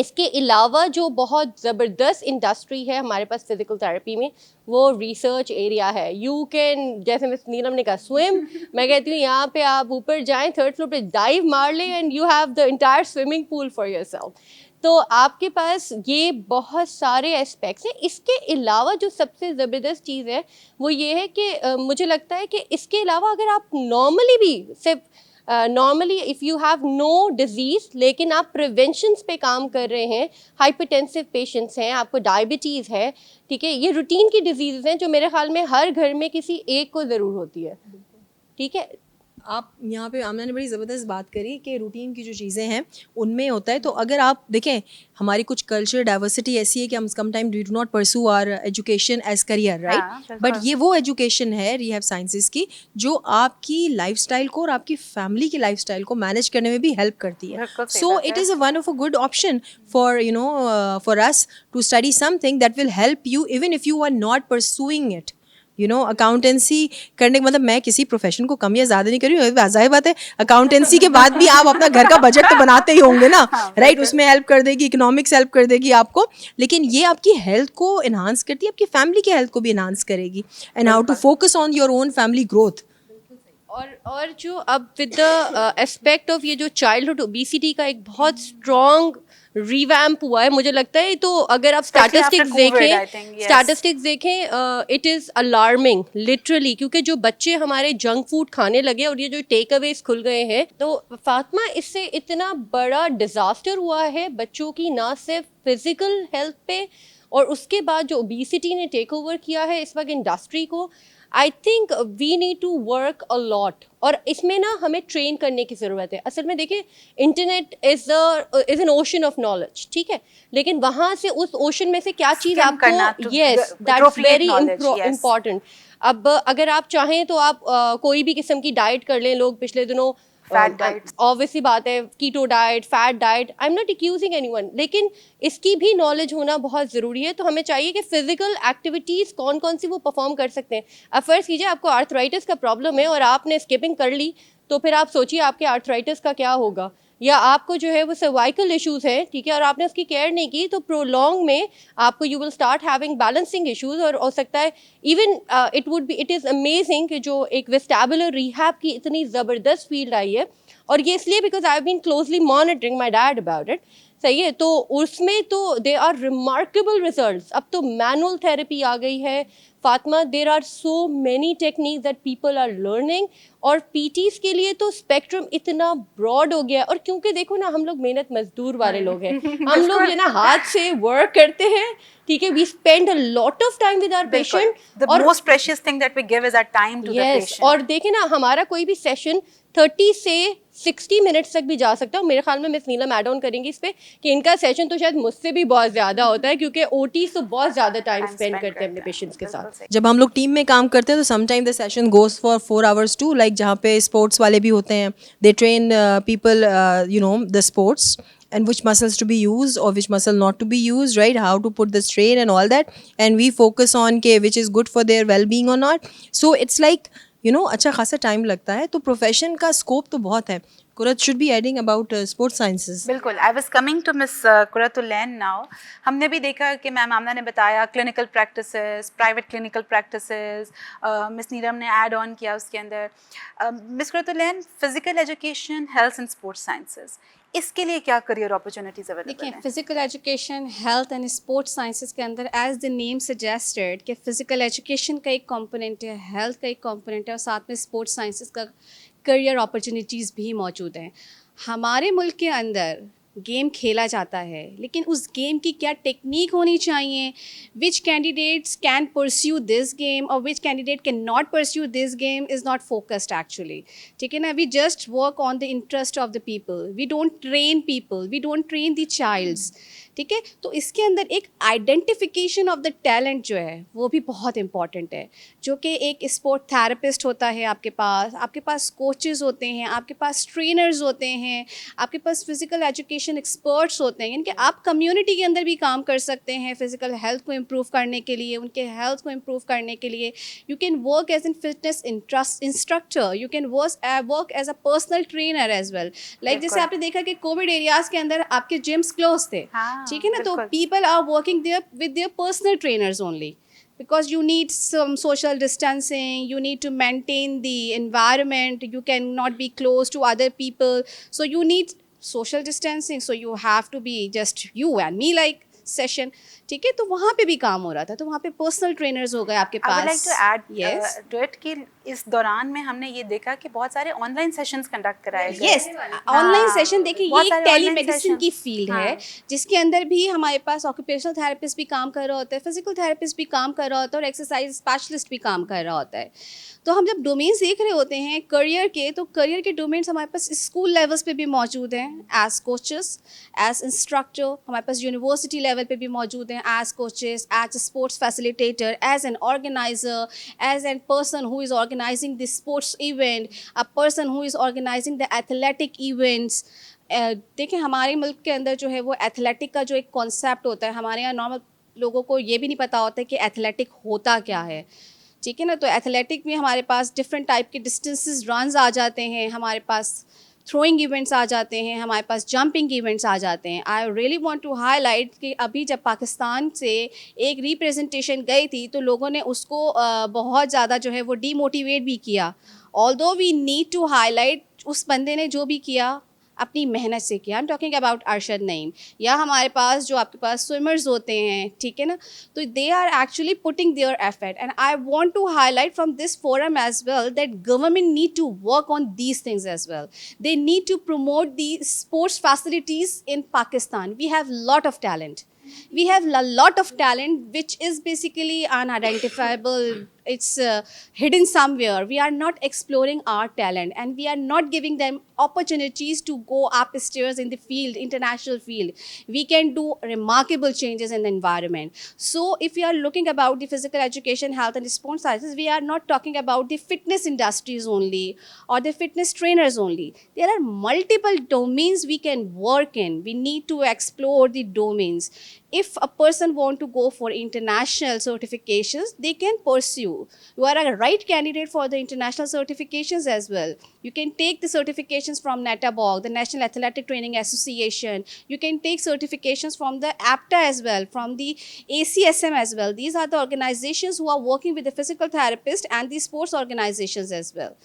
اس کے علاوہ جو بہت زبردست انڈسٹری ہے ہمارے پاس فزیکل تھراپی میں وہ ریسرچ ایریا ہے. یو کین, جیسے مس نیلم نے کہا سوئم, میں کہتی ہوں یہاں پہ آپ اوپر جائیں 3rd فلور پہ ڈائیو مار لیں and you have the entire swimming pool for yourself. تو آپ کے پاس یہ بہت سارے اسپیکٹس ہیں. اس کے علاوہ جو سب سے زبردست چیز ہے وہ یہ ہے کہ مجھے لگتا ہے کہ اس کے علاوہ اگر آپ نارملی بھی صرف normally if you have no disease لیکن آپ پریونشنس پہ کام کر رہے ہیں, ہائپرٹینسو پیشنٹس ہیں, آپ کو ڈائبٹیز ہے, ٹھیک ہے, یہ روٹین کی ڈیزیز ہیں جو میرے خیال میں ہر گھر میں کسی ایک کو ضرور ہوتی ہے, ٹھیک ہے. آپ یہاں پہ آمنہ نے بڑی زبردست بات کری کہ روٹین کی جو چیزیں ہیں ان میں ہوتا ہے. تو اگر آپ دیکھیں ہماری کچھ کلچر ڈائیورسٹی ایسی ہے کہ ہم کم time do not pursue our education as career, right, but یہ وہ ایجوکیشن ہے ریہیب سائنسز کی جو آپ کی لائف اسٹائل کو اور آپ کی فیملی کی لائف اسٹائل کو مینیج کرنے میں بھی ہیلپ کرتی ہے. So it is one of a good option for us to study something that will help you even if you are not pursuing it. Accountancy کرنے کا مطلب میں کسی پروفیشن کو کم یا زیادہ نہیں کر رہی ہوں, ظاہر بات ہے اکاؤنٹنسی کے بعد بھی آپ اپنا گھر کا بجٹ تو بناتے ہی ہوں گے نا, رائٹ, اس میں ہیلپ کر دے گی, اکنامکس ہیلپ کر دے گی آپ کو, لیکن یہ آپ کی ہیلتھ کو انہانس کرتی ہے, آپ کی فیملی کی ہیلتھ کو بھی انہانس کرے گی, and how to focus on your own family growth. اور جو اب ود دا اسپیکٹ آف یہ جو چائلڈہڈ اوبیسٹی کا ایک بہت اسٹرانگ ریویمپ ہوا ہے مجھے لگتا ہے, تو اگر آپ اسٹیٹسٹکس دیکھیں اٹ از الارمنگ لٹرلی, کیونکہ جو بچے ہمارے جنک فوڈ کھانے لگے اور یہ جو ٹیک اویز کھل گئے ہیں, تو فاطمہ اس سے اتنا بڑا ڈیزاسٹر ہوا ہے بچوں کی, نہ صرف فزیکل ہیلتھ پہ, اور اس کے بعد جو اوبیسٹی نے ٹیک اوور کیا ہے اس وقت انڈسٹری کو, I think we need to work a lot. اور اس میں نا ہمیں ٹرین کرنے کی ضرورت ہے. اصل میں دیکھیں internet is an ocean of knowledge, ٹھیک ہے, لیکن وہاں سے اس اوشن میں سے کیا چیز آپ کو, یس دیٹس ویری امپورٹنٹ. اب اگر آپ چاہیں تو آپ کوئی بھی قسم کی ڈائٹ کر لیں. لوگ پچھلے دنوں obviously بات ہے keto diet, fat diet, I am not accusing anyone, لیکن اس کی بھی نالج ہونا بہت ضروری ہے. تو ہمیں چاہیے کہ فزیکل ایکٹیویٹیز کون کون سی وہ پرفارم کر سکتے ہیں. اب فرض کیجیے آپ کو آرتھرائٹس کا پرابلم ہے اور آپ نے اسکیپنگ کر لی, تو پھر آپ سوچیے آپ کے آرتھرائٹس کا کیا ہوگا. یا آپ کو جو ہے وہ سروائکل ایشوز ہیں, ٹھیک ہے, اور آپ نے اس کی کیئر نہیں کی, تو پرولونگ میں آپ کو you will start having balancing issues, اور ہو سکتا ہے ایون اٹ از امیزنگ کہ جو ایک ویسٹیبولر ریہیب کی اتنی زبردست فیلڈ آئی ہے, اور یہ اس لیے because I have been closely monitoring my dad about it, صحیح ہے. تو اس میں تو دے آر ریمارکیبل ریزلٹس. اب تو مینول تھراپی آ گئی ہے Fatima, there are so many techniques that people are learning, اور پی ٹیز کے لیے تو اسپیکٹرم اتنا براڈ ہو گیا. اور کیونکہ دیکھو نا ہم لوگ محنت مزدور والے لوگ ہیں, ہم لوگ جو نا ہاتھ سے ورک کرتے ہیں, ٹھیک ہے, we spend a lot of time with our patient, the most precious thing that we give is our time to the patient. اور دیکھیں نا ہمارا کوئی بھی سیشن 30 سے 60 منٹس تک بھی جا سکتا ہے. میرے خیال میں مس نیلم ایڈ آن کریں گی اس پہ کہ ان کا سیشن تو شاید مجھ سے بھی بہت زیادہ ہوتا ہے, کیونکہ او ٹیز تو بہت زیادہ ٹائم اسپینڈ کرتے ہیں اپنے پیشنٹس کے ساتھ. جب ہم لوگ ٹیم میں کام کرتے ہیں تو some time the session goes for 4 hours to, like جہاں پہ اسپورٹس والے بھی ہوتے ہیں, they train people the sports and which muscles to be used or which muscle not to be used, right, how to put the strain and all that, and we focus on which is good for their well-being or not. So it's like اچھا خاصا ٹائم لگتا ہے. تو پروفیشن کا اسکوپ تو بہت ہے. قرۃ should be adding about sports sciences. بالکل, I was coming to miss Qurratulain now. ہم نے بھی دیکھا کہ میم آمنہ نے بتایا clinical practices, private clinical practices, miss Neelam نے ایڈ آن کیا اس کے اندر. Miss Qurratulain, physical education, health and sports sciences, اس کے لیے کیا کریئر اپرچونیٹیز اویلیبل ہیں؟ دیکھیں physical education, health and sports sciences کے اندر ایز دا نیم سجیسٹڈ کہ فزیکل ایجوکیشن کا ایک کمپوننٹ ہے, ہیلتھ کا ایک کمپوننٹ ہے, اور ساتھ میں اسپورٹس سائنسز کا کریئر اپرچونیٹیز بھی موجود ہیں. ہمارے ملک کے اندر گیم کھیلا جاتا ہے, لیکن اس گیم کی کیا ٹیکنیک ہونی چاہیے, which candidates can perceive this game اور which candidate can not perceive this game is not focused actually, ٹھیک ہے نا. We just work on the interest of the people, we don't train people, we don't train the childs, ٹھیک ہے. تو اس کے اندر ایک آئیڈینٹیفیکیشن آف دا ٹیلنٹ جو ہے وہ بھی بہت امپورٹنٹ ہے, جو کہ ایک اسپورٹ تھراپسٹ ہوتا ہے آپ کے پاس کوچز ہوتے ہیں, آپ کے پاس ٹرینرز ہوتے ہیں, آپ کے پاس فزیکل ایجوکیشن ایکسپرٹس ہوتے ہیں, یعنی کہ آپ کمیونٹی کے اندر بھی کام کر سکتے ہیں فزیکل ہیلتھ کو امپروو کرنے کے لیے, ان کے ہیلتھ کو امپروو کرنے کے لیے. You can work as an fitness instructor, you can work as a personal trainer as well. Like جیسے آپ نے دیکھا کہ کووڈ ایریاز کے اندر آپ کے جمس کلوز تھے, ٹھیک ہے نا, تو people are working there with their personal trainers only, because you need some social distancing, you need to maintain the environment, you cannot be close to other people, so you need social distancing, so you have to be just you and me like session. ٹھیک ہے, تو وہاں پہ بھی کام ہو رہا تھا, تو وہاں پہ پرسنل ٹرینرز ہو گئے آپ کے پاس. I would like to add to it کہ اس دوران میں ہم نے یہ دیکھا کہ بہت سارے آن لائن سیشنز کنڈکٹ کرائے گئے. یس, آن لائن سیشن دیکھیں, یہ ایک ٹیلی میڈیسن کی فیلڈ ہے جس کے اندر بھی ہمارے پاس آکوپیشنل تھراپسٹ بھی کام کر رہا ہوتا ہے, فزیکل تھراپسٹ بھی کام کر رہا ہوتا ہے, اور ایکسرسائز اسپیشلسٹ بھی کام کر رہا ہوتا ہے. تو ہم جب ڈومینس دیکھ رہے ہوتے ہیں کریئر کے, تو کریئر کے ڈومینس ہمارے پاس اسکول لیولس پہ بھی موجود ہیں ایز کوچز, ایز انسٹرکٹر, ہمارے پاس یونیورسٹی لیول پہ بھی موجود ہیں as coaches, as a sports facilitator, as an organizer, as an person who is organizing the sports event, a person who is organizing the athletic events. دیکھیں ہمارے ملک کے اندر جو ہے وہ ایتھلیٹک کا جو ایک کانسیپٹ ہوتا ہے, ہمارے یہاں نارمل لوگوں کو یہ بھی نہیں پتہ ہوتا کہ ایتھلیٹک ہوتا کیا ہے, ٹھیک ہے نا. تو ایتھلیٹک میں ہمارے پاس ڈفرینٹ ٹائپ کے ڈسٹینسز رنز آ جاتے ہیں, ہمارے پاس تھروئنگ ایونٹس آ جاتے ہیں, ہمارے پاس جمپنگ ایونٹس آ جاتے ہیں. I really want to highlight کہ ابھی جب پاکستان سے ایک ریپریزنٹیشن گئی تھی تو لوگوں نے اس کو بہت زیادہ جو ہے وہ ڈی موٹیویٹ بھی کیا. Although we need to highlight اس بندے نے جو بھی کیا اپنی محنت سے کیا. I am talking about Arshad Naeem, یا ہمارے پاس جو آپ کے پاس سوئمرز ہوتے ہیں, ٹھیک ہے نا, تو they are actually putting their effort. And I want to highlight from this forum as well that government need to work on these things as well. They need to promote the sports facilities in Pakistan. We have lot of talent. We have a lot of talent which is basically unidentifiable. It's hidden somewhere. We are not exploring our talent, and we are not giving them opportunities to go upstairs in the field, international field. We can do remarkable changes in the environment. So if we are looking about the physical education, health and sports sciences, we are not talking about the fitness industries only or the fitness trainers only. There are multiple domains we can work in. We need to explore the domains. If a person want to go for international certifications, they can pursue. You are a right candidate for the international certifications as well. You can take the certifications from NATABOG, the National Athletic Training Association. You can take certifications from the APTA as well, from the ACSM as well. These are the organizations who are working with the physical therapist and the sports organizations as well.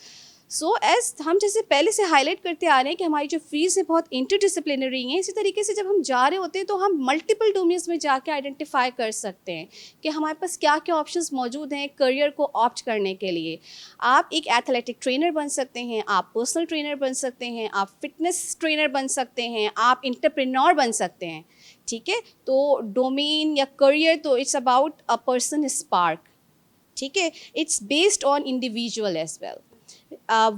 So as ہم جیسے پہلے سے ہائی لائٹ کرتے آ رہے ہیں کہ ہماری جو فیلڈز ہیں بہت انٹر ڈسپلنری ہیں, اسی طریقے سے جب ہم جا رہے ہوتے ہیں تو ہم ملٹیپل ڈومینس میں جا کے آئیڈینٹیفائی کر سکتے ہیں کہ ہمارے پاس کیا کیا آپشنز موجود ہیں کریئر کو آپٹ کرنے کے لیے. آپ ایک ایتھلیٹک ٹرینر بن سکتے ہیں, آپ پرسنل ٹرینر بن سکتے ہیں, آپ فٹنس ٹرینر بن سکتے ہیں, آپ انٹرپرینور بن سکتے ہیں, ٹھیک ہے. تو ڈومین یا کریئر تو it's about a person spark, ٹھیک ہے. It's based on individual as well.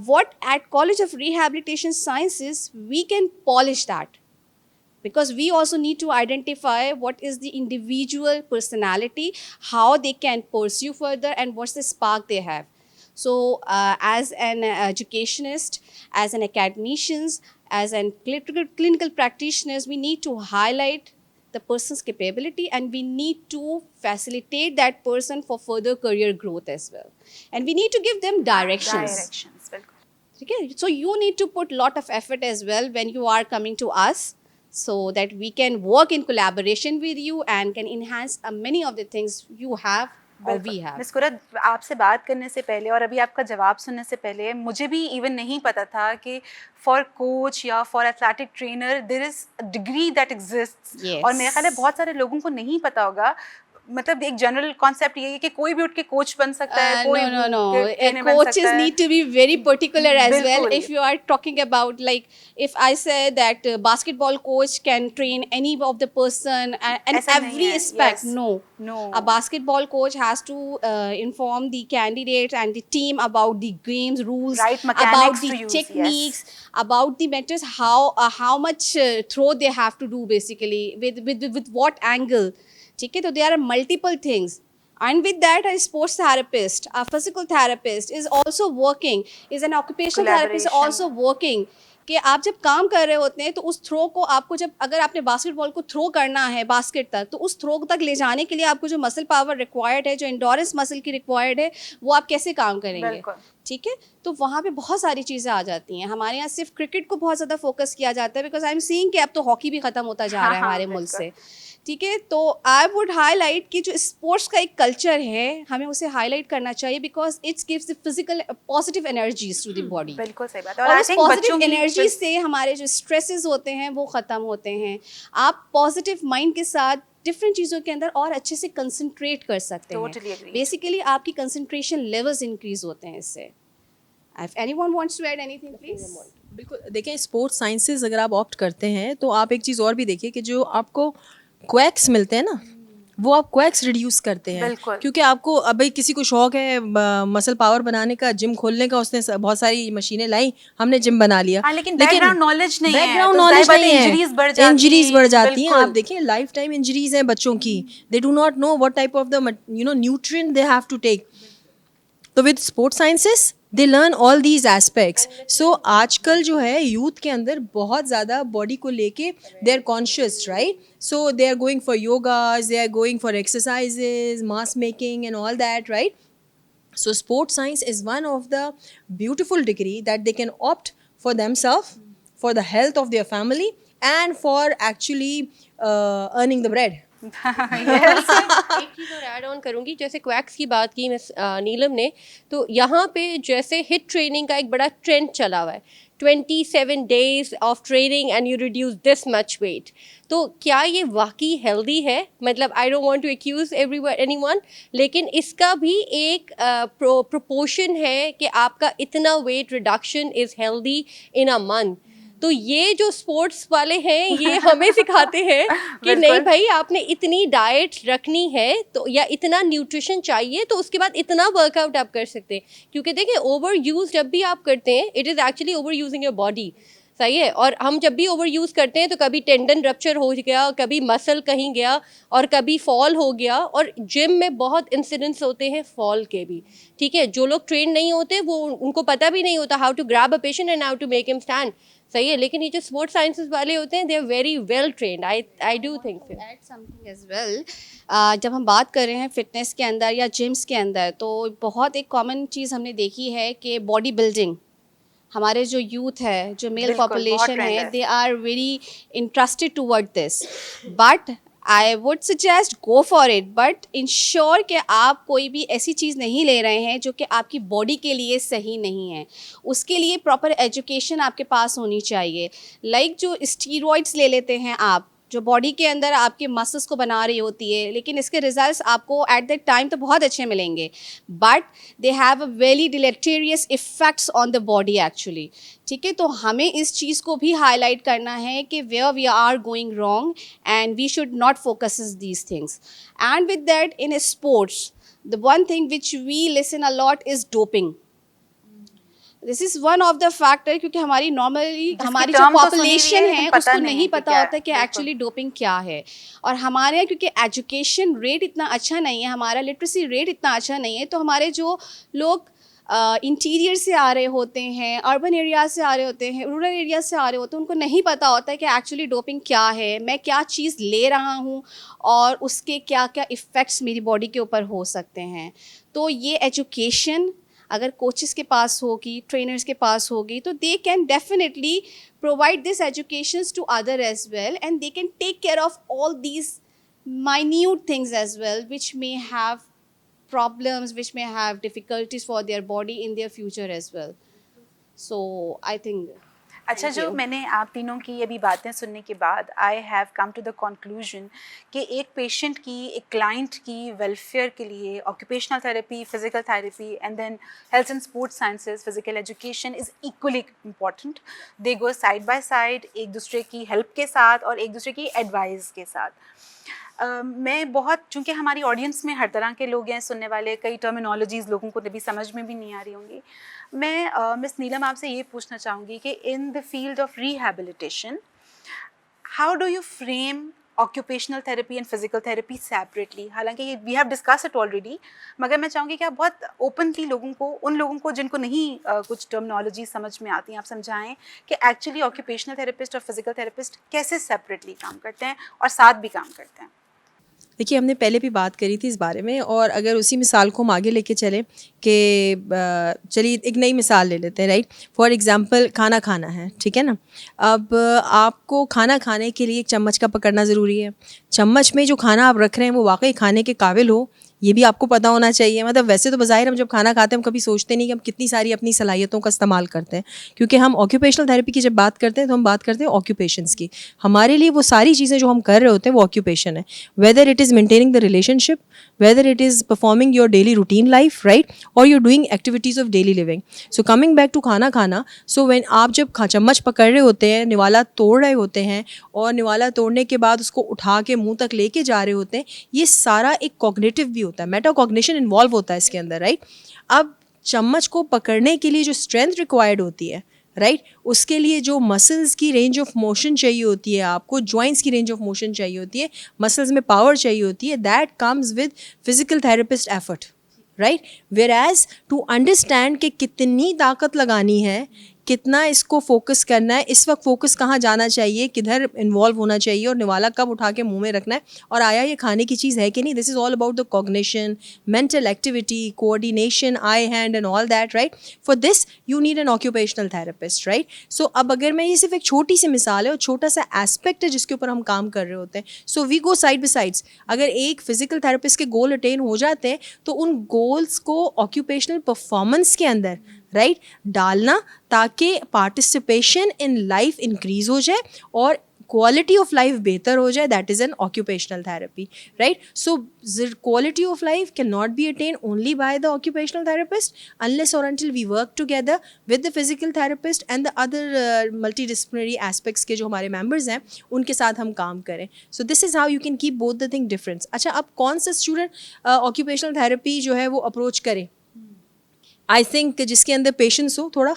What at College of Rehabilitation Sciences we can polish that, because we also need to identify what is the individual personality, how they can pursue further, and what's the spark they have. So as an educationist, as an academician, as an clinical practitioners, we need to highlight the person's capability, and we need to facilitate that person for further career growth as well. And we need to give them directions. Okay? So you need to put lot of effort as well when you are coming to us, so that we can work in collaboration with you and can enhance many of the things you have or we have. مس قرۃ, آپ سے بات کرنے سے پہلے اور ابھی آپ کا جواب سننے سے پہلے مجھے بھی ایون نہیں پتا تھا کہ فار کوچ یا for athletic trainer there is degree that exists. اور میرا خیال ہے بہت سارے لوگوں کو نہیں پتا ہوگا. مطلب ایک جنرل کانسیپٹ یہ ہے کہ کوئی بھی اٹھ کے کوچ بن سکتا ہے, کوئی No. trainer بن Coaches سکتا ہے. need to be very particular as well. بالکل. If you are talking about, like, if I say that basketball coach can train any of the person and ایسا نہیں every ہے. aspect, Yes. no. No. A basketball coach has to inform the candidate and the team about the game's rules, Right mechanics about the to use, techniques, about the matters, how much throw they have to do, basically with what angle. ٹھیک ہے, تو there are multiple things. And with that, a sports therapist, a physical therapist is also working, is an occupational therapist also working. کہ آپ جب کام کر رہے ہوتے ہیں تو اس تھرو کو آپ کو جب اگر آپ نے باسکٹ بال کو تھرو کرنا ہے باسکٹ تک, تو اس تھرو تک لے جانے کے لیے آپ کو جو مسل پاور ریکوائرڈ ہے, جو انڈورنس مسل کی ریکوائرڈ ہے, وہ آپ کیسے کام کریں گے. ٹھیک ہے, تو وہاں پہ بہت ساری چیزیں آ جاتی ہیں. ہمارے یہاں صرف کرکٹ کو بہت زیادہ فوکس کیا جاتا ہے, بیکاز آئی ایم سینگ کہ اب تو ہاکی بھی ختم ہوتا جا رہا ہے ہمارے ملک سے. ٹھیک ہے, تو آئی ووڈ ہائی لائٹ کہ جو اسپورٹس کا ایک کلچر ہے ہمیں اسے ہائی لائٹ کرنا چاہیے, because it's gives the physical positive energies to the body. بالکل صحیح بات. اور اس پازیٹیو انرجی سے ہمارے جو اسٹریسز ہوتے ہیں وہ ختم ہوتے ہیں. آپ پازیٹیو مائنڈ کے ساتھ ڈفرینٹ چیزوں کے اندر اور اچھے سے کنسنٹریٹ کر سکتے ہیں. بیسیکلی آپ کی کنسنٹریشن لیولز انکریز ہوتے ہیں اس سے. If anyone wants to add anything, please. بالکل دیکھیں, اسپورٹس سائنسز اگر آپ آپٹ کرتے ہیں تو آپ ایک چیز اور بھی دیکھیے کہ جو آپ کو کویکس ملتے ہیں نا, وہ آپ کویکس ریڈیوس کرتے ہیں. کیونکہ آپ کو اب بھائی کسی کو شوق ہے مسل پاور بنانے کا, جم کھولنے کا, اس نے بہت ساری مشینیں لائیں, ہم نے جم بنا لیا, لیکن بیک گراؤنڈ نالج نہیں ہے, انجریز بڑھ جاتی ہیں. آپ ہیں. دیکھیں لائف ٹائم انجریز ہیں بچوں کی, they do not know what type of the nutrient they have to take. تو with sports sciences they learn all these aspects. So آج کل جو ہے یوتھ کے اندر بہت زیادہ باڈی کو لے کے they are conscious, right. So they are going for yogas, they are going for exercises, mass making and all that, right. So sports science is one of the beautiful degree that they can opt for themselves, for the health of their family, and for actually earning the bread. ایک چیز اور ایڈ آن کروں گی, جیسے کویکس کی بات کی مس نیلم نے, تو یہاں پہ جیسے ہٹ ٹریننگ کا ایک بڑا ٹرینڈ چلا ہوا ہے, 27 days of training and you reduce this much weight. تو کیا یہ واقعی ہیلدی ہے؟ مطلب I don't want to accuse anyone, لیکن اس کا بھی ایک پروپورشن ہے کہ آپ کا اتنا weight reduction is healthy in a month. تو یہ جو اسپورٹس والے ہیں یہ ہمیں سکھاتے ہیں کہ نہیں بھائی آپ نے اتنی ڈائٹ رکھنی ہے تو یا اتنا نیوٹریشن چاہیے, تو اس کے بعد اتنا ورک آؤٹ آپ کر سکتے ہیں. کیونکہ دیکھیں اوور یوز جب بھی آپ کرتے ہیں it is actually over using your body, صحیح ہے. اور ہم جب بھی اوور یوز کرتے ہیں تو کبھی ٹینڈن رپچر ہو گیا, کبھی مسل کہیں گیا, اور کبھی فال ہو گیا. اور جم میں بہت انسیڈنٹس ہوتے ہیں فال کے بھی, ٹھیک ہے. جو لوگ ٹرین نہیں ہوتے وہ ان کو پتہ بھی نہیں ہوتا how to grab a patient and how to make him stand, صحیح ہے. لیکن یہ جو اسپورٹس سائنسز والے ہوتے ہیں they are very well trained. I do think add something as well. جب ہم بات کر رہے ہیں فٹنس کے اندر یا جمس کے اندر, تو بہت ایک کامن چیز ہم نے دیکھی ہے کہ باڈی بلڈنگ. ہمارے جو یوتھ ہے, جو میل پاپولیشن ہے, they are very interested toward this. But I would suggest go for it, but ensure کہ آپ کوئی بھی ایسی چیز نہیں لے رہے ہیں جو کہ آپ کی باڈی کے لیے صحیح نہیں ہے. اس کے لیے پراپر ایجوکیشن آپ کے پاس ہونی چاہیے. لائک جو اسٹیرائڈس لے لیتے ہیں آپ, جو باڈی کے اندر آپ کے مسلس کو بنا رہی ہوتی ہے, لیکن اس کے ریزلٹس آپ کو ایٹ دیٹ ٹائم تو بہت اچھے ملیں گے, but they have a very deleterious effects on the body actually. ٹھیک ہے, تو ہمیں اس چیز کو بھی ہائی لائٹ کرنا ہے کہ where we are going wrong and we should not focus these things. And with that in sports the one thing which we listen a lot is doping. This is one of the factor, کیونکہ ہماری نارملی ہماری جو پاپولیشن ہے اس کو نہیں پتا ہوتا کہ ایکچولی ڈوپنگ کیا ہے. اور ہمارے یہاں کیونکہ ایجوکیشن ریٹ اتنا اچھا نہیں ہے, ہمارا لٹریسی ریٹ اتنا اچھا نہیں ہے, تو ہمارے جو لوگ انٹیریئر سے آ رہے ہوتے ہیں, اربن ایریاز سے آ رہے ہوتے ہیں, رورل ایریاز سے آ رہے ہوتے ہیں, ان کو نہیں پتہ ہوتا ہے کہ ایکچولی ڈوپنگ کیا ہے, میں کیا چیز لے رہا ہوں, اور اس کے کیا کیا ایفیکٹس میری باڈی کے اوپر ہو سکتے ہیں. تو یہ ایجوکیشن اگر کوچز کے پاس ہوگی, ٹرینرس کے پاس ہوگی, تو they can definitely provide this educations to other as well, and they can take care of all these minute things as well which may have problems, which may have difficulties for their body in their future as well. So I think اچھا جو میں نے آپ تینوں کی ابھی باتیں سننے کے بعد I have come to the conclusion کہ ایک پیشنٹ کی ایک کلائنٹ کی ویلفیئر کے لیے occupational therapy, physical therapy and then health and sports sciences, physical education is equally important. They go side by side, ایک دوسرے کی ہیلپ کے ساتھ اور ایک دوسرے کی ایڈوائز کے ساتھ. میں بہت, چونکہ ہماری آڈینس میں ہر طرح کے لوگ ہیں سننے والے, کئی ٹرمینالوجیز لوگوں کو بھی سمجھ میں بھی نہیں آ رہی ہوں گی. میں مس نیلم آپ سے یہ پوچھنا چاہوں گی کہ in the field of rehabilitation how do you frame occupational therapy and physical therapy separately? حالانکہ we have discuss it already, مگر میں چاہوں گی کہ آپ بہت اوپنلی لوگوں کو, ان لوگوں کو جن کو نہیں کچھ ٹرمینالوجی سمجھ میں آتی ہیں, آپ سمجھائیں کہ ایکچولی آکوپیشنل تھراپسٹ اور فزیکل تھراپسٹ کیسے سیپریٹلی کام کرتے ہیں اور ساتھ بھی کام کرتے ہیں. دیکھیے ہم نے پہلے بھی بات کری تھی اس بارے میں, اور اگر اسی مثال کو ہم آگے لے کے چلیں کہ چلیے ایک نئی مثال لے لیتے ہیں, رائٹ. فار ایگزامپل کھانا کھانا ہے, ٹھیک ہے نا. اب آپ کو کھانا کھانے کے لیے ایک چمچ کا پکڑنا ضروری ہے. چمچ میں جو کھانا آپ رکھ رہے ہیں وہ واقعی کھانے کے قابل ہو, یہ بھی آپ کو پتہ ہونا چاہیے. مطلب ویسے تو بظاہر ہم جب کھانا کھاتے ہیں ہم کبھی سوچتے نہیں کہ ہم کتنی ساری اپنی صلاحیتوں کا استعمال کرتے ہیں, کیونکہ ہم آکوپیشنل تھراپی کی جب بات کرتے ہیں تو ہم بات کرتے ہیں آکوپیشنس کی. ہمارے لیے وہ ساری چیزیں جو ہم کر رہے ہوتے ہیں وہ آکوپیشن ہے, whether it is maintaining the relation ship, whether it is performing your daily routine life, right, or you're doing activities of daily living. So coming back to کھانا کھانا, so when آپ جب چمچ پکڑ رہے ہوتے ہیں, نوالا توڑ رہے ہوتے ہیں, اور نوالا توڑنے کے بعد اس کو اٹھا کے منہ تک لے کے جا رہے ہوتے ہیں, یہ سارا ایک کوگنیٹو بھی ہوتا ہے, میٹا کوگنیشن انوالو ہوتا ہے اس کے اندر, رائٹ. اب چمچ کو پکڑنے کے لیے جو اسٹرینتھ ریکوائرڈ ہوتی ہے, رائٹ, اس کے لیے جو مسلس کی رینج آف موشن چاہیے ہوتی ہے, آپ کو جوائنٹس کی رینج آف موشن چاہیے ہوتی ہے, مسلس میں پاور چاہیے ہوتی ہے, that comes with physical therapist effort, right. Whereas to understand کہ کتنی طاقت لگانی ہے, کتنا اس کو فوکس کرنا ہے, اس وقت فوکس کہاں جانا چاہیے, کدھر انوالو ہونا چاہیے, اور نوالا کب اٹھا کے منہ میں رکھنا ہے, اور آیا یہ کھانے کی چیز ہے کہ نہیں. This is all about the cognition, mental activity, coordination, eye hand and all that, right. For this you need an occupational therapist, right. So اب اگر میں, یہ صرف ایک چھوٹی سی مثال ہے اور چھوٹا سا ایسپیکٹ ہے جس کے اوپر ہم کام کر رہے ہوتے ہیں. سو وی گو سائڈ بائی سائڈس. اگر ایک فزیکل تھراپسٹ کے گول اٹین ہو جاتے ہیں تو ان گولس کو آکوپیشنل پرفارمنس کے اندر, رائٹ, ڈالنا, تاکہ پارٹیسپیشن ان لائف انکریز ہو جائے اور کوالٹی آف لائف بہتر ہو جائے. That is an occupational therapy, right. So quality of life cannot be attain only by the occupational therapist unless or until we work together with the physical therapist and the other multidisciplinary aspects کے جو ہمارے ممبرز ہیں ان کے ساتھ ہم کام کریں. So this is how you can keep both the thing different. اچھا, اب کون سا اسٹوڈنٹ آکوپیشنل تھراپی جو ہے وہ اپروچ کرے؟ آئی تھنک جس کے اندر پیشنس ہو تھوڑا,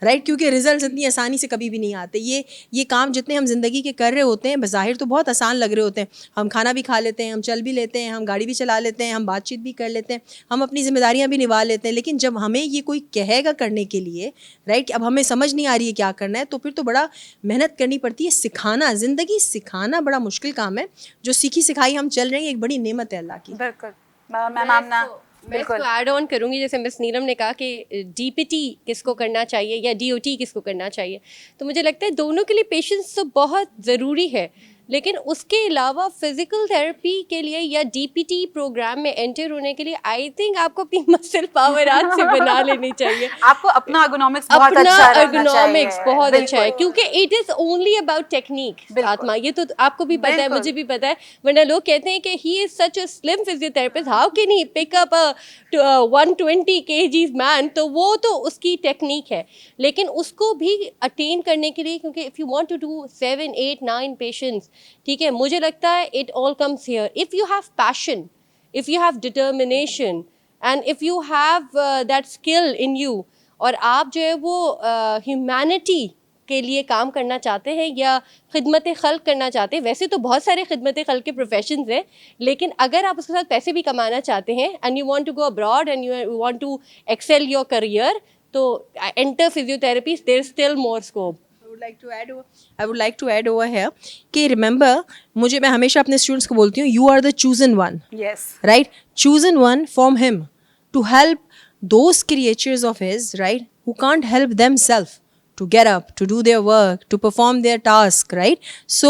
رائٹ, کیونکہ ریزلٹس اتنی آسانی سے کبھی بھی نہیں آتے. یہ کام جتنے ہم زندگی کے کر رہے ہوتے ہیں بظاہر تو بہت آسان لگ رہے ہوتے ہیں. ہم کھانا بھی کھا لیتے ہیں, ہم چل بھی لیتے ہیں, ہم گاڑی بھی چلا لیتے ہیں, ہم بات چیت بھی کر لیتے ہیں, ہم اپنی ذمہ داریاں بھی نبھا لیتے ہیں. لیکن جب ہمیں یہ کوئی کہے گا کرنے کے لیے, رائٹ, اب ہمیں سمجھ نہیں آ رہی ہے کیا کرنا ہے, تو پھر تو بڑا محنت کرنی پڑتی ہے. سکھانا, زندگی سکھانا بڑا مشکل کام ہے. جو سیکھی سکھائی ہم چل رہے ہیں ایک بڑی نعمت ہے اللہ کی. بالکل میم آمنہ, میں اس کو ایڈ آن کروں گی, جیسے مس نیلم نے کہا کہ ڈی پی ٹی کس کو کرنا چاہیے یا ڈی او ٹی کس کو کرنا چاہیے, تو مجھے لگتا ہے دونوں کے لیے پیشنس تو بہت ضروری ہے. لیکن اس کے علاوہ فزیکل تھراپی کے لیے یا ڈی پی ٹی پروگرام میں انٹر ہونے کے لیے آئی تھنک آپ کو اپنی مسل پاور آج سے بنا لینی چاہیے. آپ کو اپنا ارگونامکس بہت اچھا رکھنا چاہیے, ارگونامکس بہت اچھا ہے, کیونکہ it is only about technique. آتما, یہ تو آپ کو بھی پتہ ہے, مجھے بھی پتہ ہے, ورنہ لوگ کہتے ہیں کہ ہی از سچ اے سلم physiotherapist, how can he pick up 120 kgs مین, تو وہ تو اس کی ٹیکنیک ہے. لیکن اس کو بھی اٹین کرنے کے لیے, کیونکہ if you want to do 7, 8, 9 patients, ٹھیک ہے, مجھے لگتا ہے it all comes here. If you have passion, if you have determination, and if you have that skill in you, اور آپ جو ہے وہ ہیومینٹی کے لیے کام کرنا چاہتے ہیں یا خدمت خلق کرنا چاہتے ہیں. ویسے تو بہت سارے خدمت خلق کے پروفیشنز ہیں, لیکن اگر آپ اس کے ساتھ پیسے بھی کمانا چاہتے ہیں and you want to go abroad and you want to excel your career, تو enter physiotherapy, there is still more scope. I would like to add over here کہ remember, میں ہمیشہ اپنے اسٹوڈنٹس کو بولتی ہوں, you are the chosen one. Yes. Right? Chosen one from him to help those creatures of his, right, who can't help themselves, to get up, to do their work, to perform their task, right? So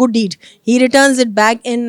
good deed, he returns it back in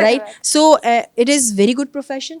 right? So it is very good profession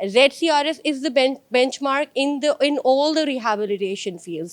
ZCRS is the benchmark in all the rehabilitation fields,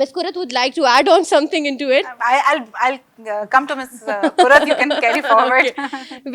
Ms. Kurat would like to add on something into it. I'll come to Ms. Kurat, you can carry forward.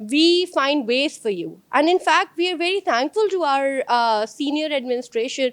we find ways for you. And in fact we are very thankful to our senior administration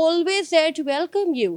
always there to welcome you.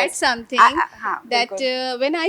add something that when I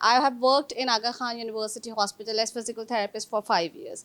I have worked in Aga Khan University Hospital as physical therapist for 5 years.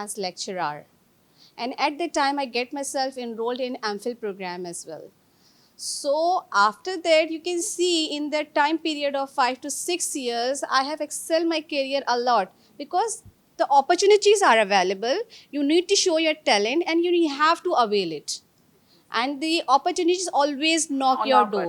as lecturer. And at that time, I get myself enrolled in MPhil program as well. So after that, you can see in that time period of 5 to 6 years, I have excelled my career a lot because the opportunities are available. You need to show your talent and you have to avail it. And the opportunities always knock your door.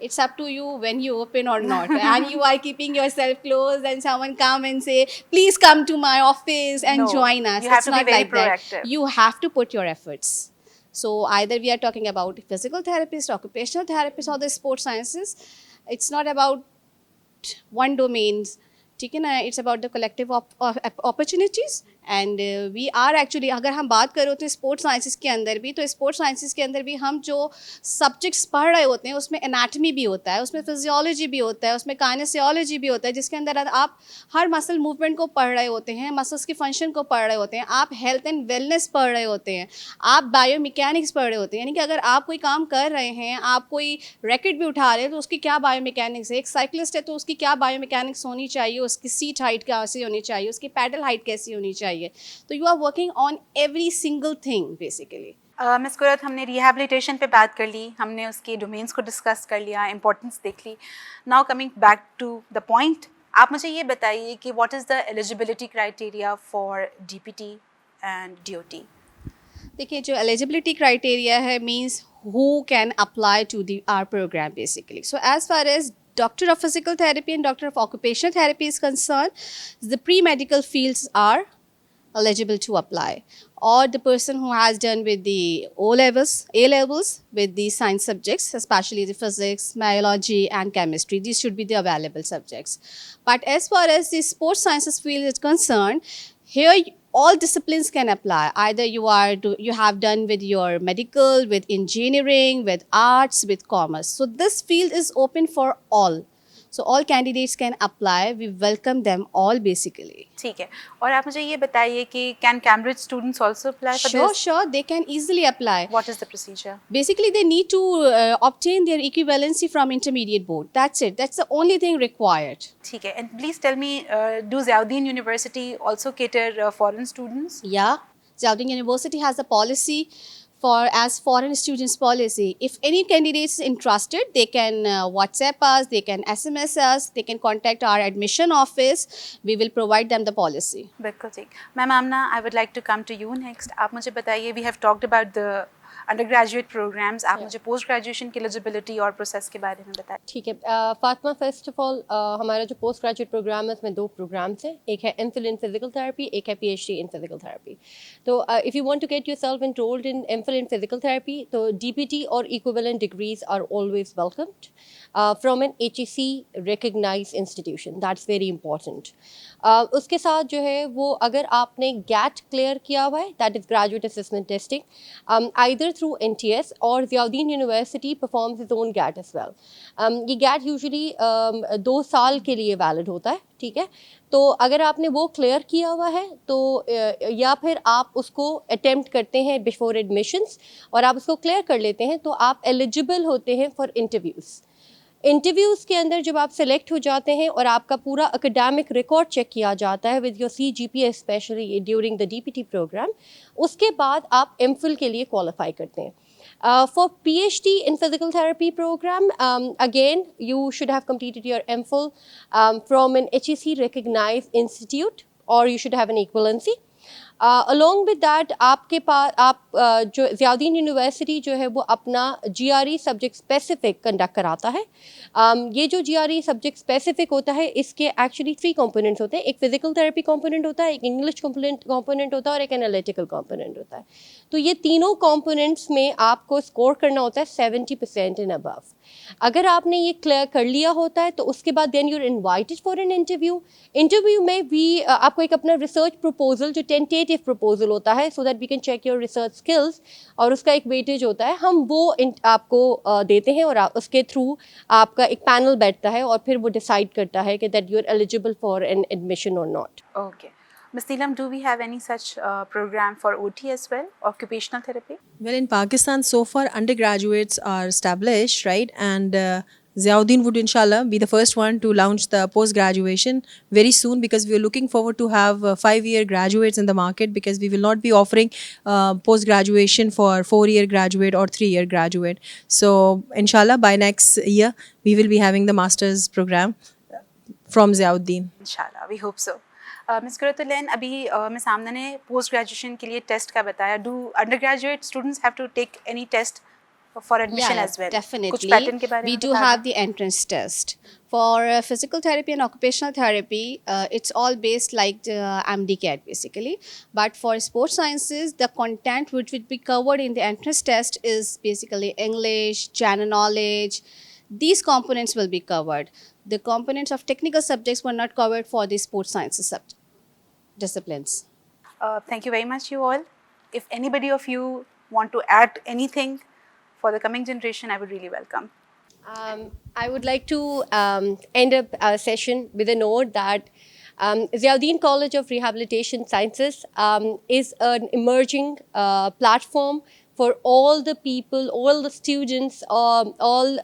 It's up to you when you open or not. And you are keeping yourself closed and someone come and say, please come to my office and join us. You have It's to be not very like proactive. that. You have to put your efforts. So either we are talking about physical therapist, occupational therapist, or the sports sciences. It's not about one domain. It's about the collective opportunities and we are actually اگر ہم بات کریں تو اسپورٹس سائنسز کے اندر بھی، تو اسپورٹس سائنسز کے اندر بھی ہم جو سبجیکٹس پڑھ رہے ہوتے ہیں اس میں انیٹمی بھی ہوتا ہے، اس میں فزیولوجی بھی ہوتا ہے، اس میں کائنیسیولوجی بھی ہوتا ہے، جس کے اندر آپ ہر مسل موومنٹ کو پڑھ رہے ہوتے ہیں، مسلس کی فنکشن کو پڑھ رہے ہوتے ہیں، آپ ہیلتھ اینڈ ویلنس پڑھ رہے ہوتے ہیں، آپ بایو میکینکس پڑھ رہے ہوتے ہیں. یعنی کہ اگر آپ کوئی کام کر رہے ہیں، آپ کوئی ریکٹ بھی اٹھا رہے ہیں تو اس کی کیا بایو میکینکس ہے، ایک سائیکلسٹ ہے تو اس کی کیا بایو میکینکس ہونی چاہیے، اس کی سیٹ ہائٹ کیسی ہونی چاہیے، اس کی پیڈل ہائٹ کیسی ہونی چاہیے. تو you are working on every single thing basically. Miss Qurat, ہم نے ریہیبلیٹیشن پہ بات کر لی، ہم نے اس کے ڈومینس کو ڈسکس کر لیا، امپورٹنس دیکھ لی. Now coming back to the point, آپ مجھے یہ بتائیے کہ what is the eligibility criteria for D P T and D O T? دیکھیے جو ایلیجبلٹی کرائٹیریا ہے means who can apply to our program basically. So as far as doctor of physical therapy and doctor of occupational therapy is concerned, the pre-medical fields are eligible to apply, or the person who has done with the A levels with the science subjects, especially the physics, biology and chemistry. These should be the available subjects. But as far as the sports sciences field is concerned, here all disciplines can apply. Either you have done with your medical, with engineering, with arts, with commerce. So this field is open for all. So all candidates can apply. We welcome them all basically. ٹھیک ہے، اور آپ مجھے یہ بتائیے کہ can Cambridge students also apply for this? Sure, they can easily apply. What is the procedure? Basically, they need to obtain their equivalency from intermediate board. That's it. That's the only thing required. ٹھیک ہے. And please tell me, do Ziauddin University also cater foreign students? Yeah, Ziauddin University has a policy as foreign students policy. If any candidate is interested, they can WhatsApp us, they can SMS us, they can contact our admission office. We will provide them the policy. بالکل ٹھیک. Ma'am Amna, I would like to come to you next. آپ مجھے بتائیے، we have talked about the undergraduate programmes, آپ مجھے پوسٹ گریجویشن کی ایلیجیبلٹی اور پروسیس کے بارے میں بتائیں. ٹھیک ہے فاطمہ، فرسٹ آف آل ہمارا جو پوسٹ گریجویٹ پروگرام ہے اس میں 2 پروگرامس ہیں، ایک ہے M Phil in physical therapy, ایک ہے P H D in physical therapy. تو if you want to get yourself enrolled in M Phil in physical therapy تو ڈی پی ٹی اور equivalent degrees are always welcomed from an H E C recognize institution. That's very important. اس کے ساتھ جو ہے وہ اگر آپ نے گیٹ کلیئر کیا ہوا ہے، that is graduate assessment testing either through N T S اور Ziauddin University performs his own GAT as well. یہ گیٹ یوزلی 2 سال کے لیے ویلڈ ہوتا ہے. ٹھیک ہے، تو اگر آپ نے وہ کلیئر کیا ہوا ہے تو یا پھر آپ اس کو اٹیمپٹ کرتے ہیں بیفور ایڈمیشنس اور آپ اس کو کلیئر کر لیتے ہیں تو آپ ایلیجیبل ہوتے ہیں فار انٹرویوز کے اندر جب آپ سلیکٹ ہو جاتے ہیں اور آپ کا پورا اکیڈیمک ریکارڈ چیک کیا جاتا ہے with your C G P S especially during the D P T programme. اس کے بعد آپ ایم فل کے لیے کوالیفائی کرتے ہیں. For PhD in physical therapy program, again, you should have completed your MPhil from an HEC recognized institute, or you should have an equivalency. Along with that, آپ کے پاس جو ضیاءالدین یونیورسٹی جو ہے وہ اپنا G R E subject specific conduct کراتا ہے. یہ جو G R E subject specific ہوتا ہے اس کے ایکچولی 3 کمپوننٹس ہوتے ہیں. ایک فزیکل تھراپی کمپوننٹ ہوتا ہے، ایک انگلش کمپوننٹ ہوتا ہے اور ایک انالیٹیکل کمپوننٹ ہوتا ہے. تو یہ تینوں کمپوننٹس میں آپ کو اسکور کرنا ہوتا ہے 70% اینڈ ابو. اگر آپ نے یہ کلیئر کر لیا ہوتا ہے تو اس کے بعد then you are invited for an interview میں بھی آپ کو ایک اپنا ریسرچ پروپوزل جو ٹینٹیٹیو پروپوزل ہوتا ہے so that we can check your research skills اور اس کا ایک ویٹیج ہوتا ہے، ہم وہ آپ کو دیتے ہیں اور اس کے تھرو آپ کا ایک پینل بیٹھتا ہے اور پھر وہ ڈیسائڈ کرتا ہے کہ that you are eligible for an admission or not. Okay. Ms. Neelam, do we have any such program for OT as well, occupational therapy? Well, in Pakistan, so far undergraduates are established, right? And Ziauddin would inshallah be the first one to launch the post-graduation very soon, because we are looking forward to have 5-year graduates in the market, because we will not be offering post-graduation for 4-year graduate or 3-year graduate. So inshallah by next year we will be having the master's program from Ziauddin. Inshallah, we hope so. مس قرۃ العین، ابھی مس آمنہ نے پوسٹ گریجویشن کے لیے ٹیسٹ کا بتایا. Do undergraduate students have to take any test for admission as well? Definitely. کچھ پیٹرن کے بارے میں We do have the entrance test. For physical therapy and occupational therapy, it's all based like MDCAT basically. But for sports sciences, the content which would be covered in the entrance test is basically English, general knowledge. These components will be covered. The components of technical subjects were not covered for the sports sciences disciplines. Thank you very much, you all. If anybody of you want to add anything for the coming generation, I would really welcome. I would like to end up our session with a note that Ziauddin College of Rehabilitation Sciences is an emerging platform for all the people, all the students, all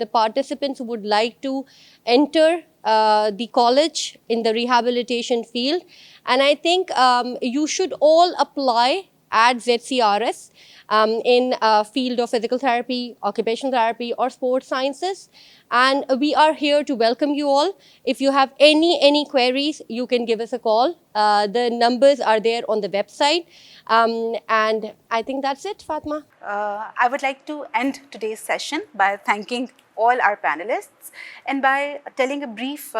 the participants who would like to enter the college in the rehabilitation field. And I think you should all apply at ZCRS in field of physical therapy, occupational therapy, or sports sciences. And we are here to welcome you all. If you have any queries, you can give us a call. The numbers are there on the website. And I think that's it, Fatma. I would like to end today's session by thanking all our panelists and by telling a brief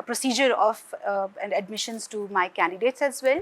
procedure of and admissions to my candidates as well.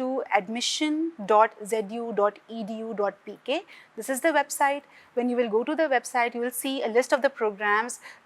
to admission.zu.edu.pk. This is the website. When you will go to the website, you will see a list of the programs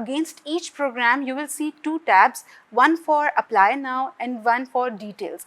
against each program you will see 2 tabs, one for apply now and one for details.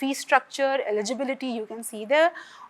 fee structure, eligibility you can see there.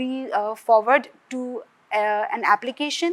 be forward to an application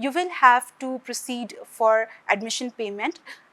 you will have to proceed for admission payment.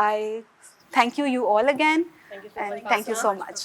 I thank you all again. Thank you so much. Thank you so much.